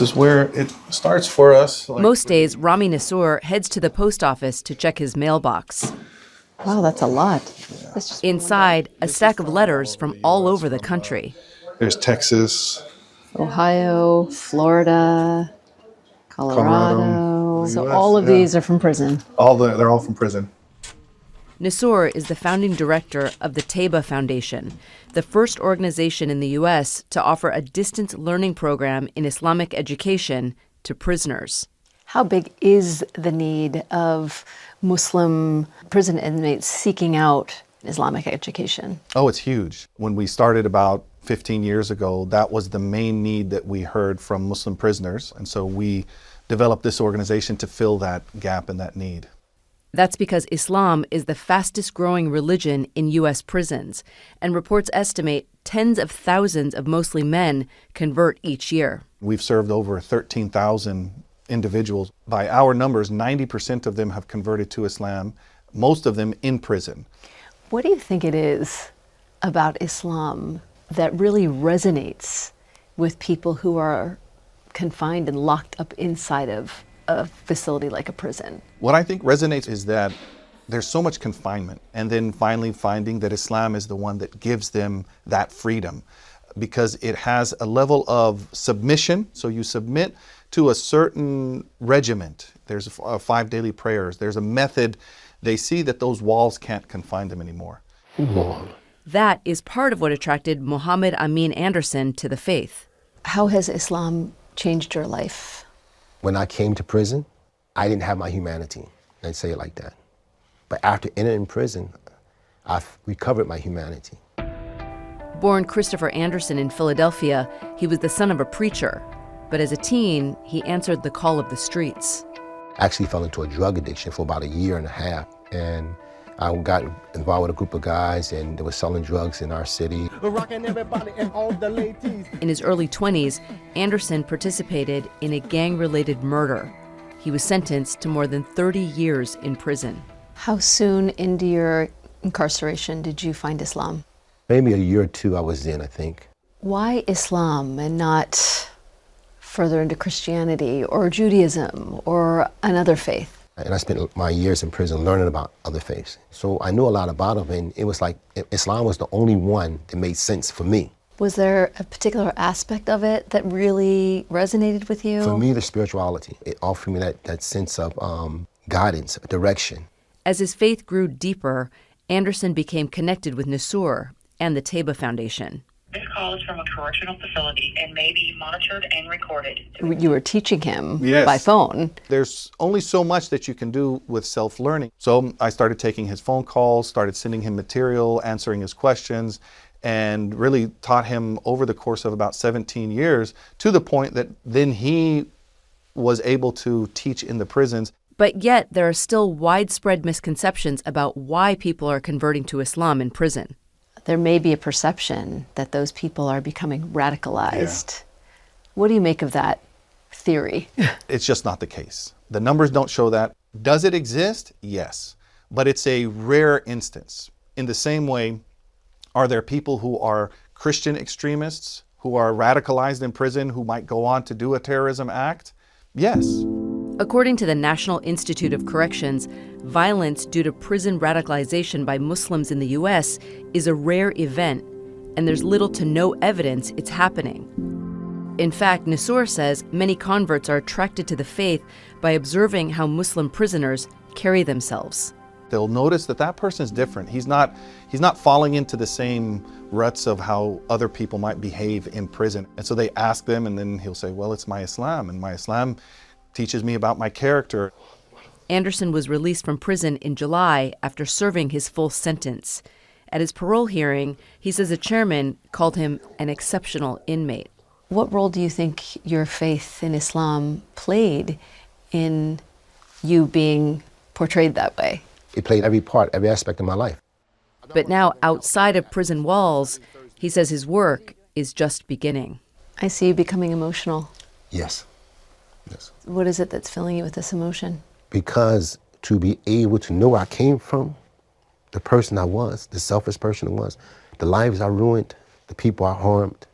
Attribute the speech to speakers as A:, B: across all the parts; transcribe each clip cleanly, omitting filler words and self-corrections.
A: this is where it starts for us.
B: Most days, Rami Nassour heads to the post office to check his mailbox.
C: Wow, that's a lot.
B: Inside, a stack of letters from all over the country.
A: There's Texas,
C: Ohio, Florida, Colorado. So
A: US,
C: all of these are from prison.
A: they're all from prison.
B: Nassour is the founding director of the Taiba Foundation, the first organization in the U.S. to offer a distance learning program in Islamic education to prisoners.
C: How big is the need of Muslim prison inmates seeking out Islamic education?
D: Oh, it's huge. When we started about 15 years ago, that was the main need that we heard from Muslim prisoners. And so we developed this organization to fill that gap and that need.
B: That's because Islam is the fastest growing religion in U.S. prisons, and reports estimate tens of thousands of mostly men convert each year.
D: We've served over 13,000 individuals. By our numbers, 90% of them have converted to Islam, most of them in prison.
C: What do you think it is about Islam that really resonates with people who are confined and locked up inside of a facility like a prison?
D: What I think resonates is that there's so much confinement, and then finally finding that Islam is the one that gives them that freedom, because it has a level of submission. So you submit to a certain regiment. There's 5 daily prayers. There's a method. They see that those walls can't confine them anymore.
B: That is part of what attracted Mohammed Amin Anderson to the faith.
C: How has Islam changed your life?
E: When I came to prison, I didn't have my humanity. I'd say it like that. But after entering prison, I've recovered my humanity.
B: Born Christopher Anderson in Philadelphia, he was the son of a preacher. But as a teen, he answered the call of the streets.
E: I actually fell into a drug addiction for about 1.5 years. And I got involved with a group of guys, and they were selling drugs in our city.
B: In his early 20s, Anderson participated in a gang-related murder. He was sentenced to more than 30 years in prison.
C: How soon into your incarceration did you find Islam?
E: Maybe 1 year or 2 I was in, I think.
C: Why Islam and not further into Christianity or Judaism or another faith?
E: And I spent my years in prison learning about other faiths. So I knew a lot about them, and it was like Islam was the only one that made sense for me.
C: Was there a particular aspect of it that really resonated with you?
E: For me, the spirituality. It offered me that sense of guidance, direction.
B: As his faith grew deeper, Anderson became connected with Nassour and the Taiba Foundation.
F: This call is from a correctional facility and may be monitored and recorded.
C: You were teaching him
D: Yes.
C: by phone.
D: There's only so much that you can do with self-learning. So I started taking his phone calls, started sending him material, answering his questions, and really taught him over the course of about 17 years, to the point that then he was able to teach in the prisons.
B: But yet, there are still widespread misconceptions about why people are converting to Islam in prison.
C: There may be a perception that those people are becoming radicalized. What do you make of that theory?
D: It's just not the case. The numbers don't show that. Does it exist? Yes. But it's a rare instance. In the same way, are there people who are Christian extremists, who are radicalized in prison, who might go on to do a terrorism act? Yes.
B: According to the National Institute of Corrections, violence due to prison radicalization by Muslims in the U.S. is a rare event, and there's little to no evidence it's happening. In fact, Nassour says many converts are attracted to the faith by observing how Muslim prisoners carry themselves.
D: They'll notice that that person's different. He's not falling into the same ruts of how other people might behave in prison. And so they ask them, and then he'll say, well, it's my Islam, and my Islam teaches me about my character.
B: Anderson was released from prison in July after serving his full sentence. At his parole hearing, he says the chairman called him an exceptional inmate.
C: What role do you think your faith in Islam played in you being portrayed that way?
E: It played every part, every aspect of my life.
B: But now, outside of prison walls, he says his work is just beginning.
C: I see you becoming emotional.
E: Yes. Yes.
C: What is it that's filling you with this emotion?
E: Because to be able to know where I came from, the person I was, the selfish person I was, the lives I ruined, the people I harmed,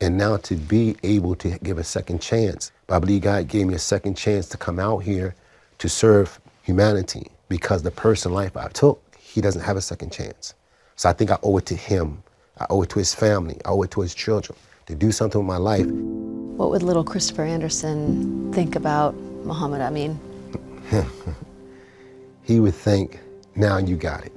E: And now to be able to give a second chance, I believe God gave me a second chance to come out here to serve humanity, because the person life I took, he doesn't have a second chance. So I think I owe it to him. I owe it to his family. I owe it to his children to do something with my life.
C: What would little Christopher Anderson think about Muhammad Amin?
E: He would think, now you got it.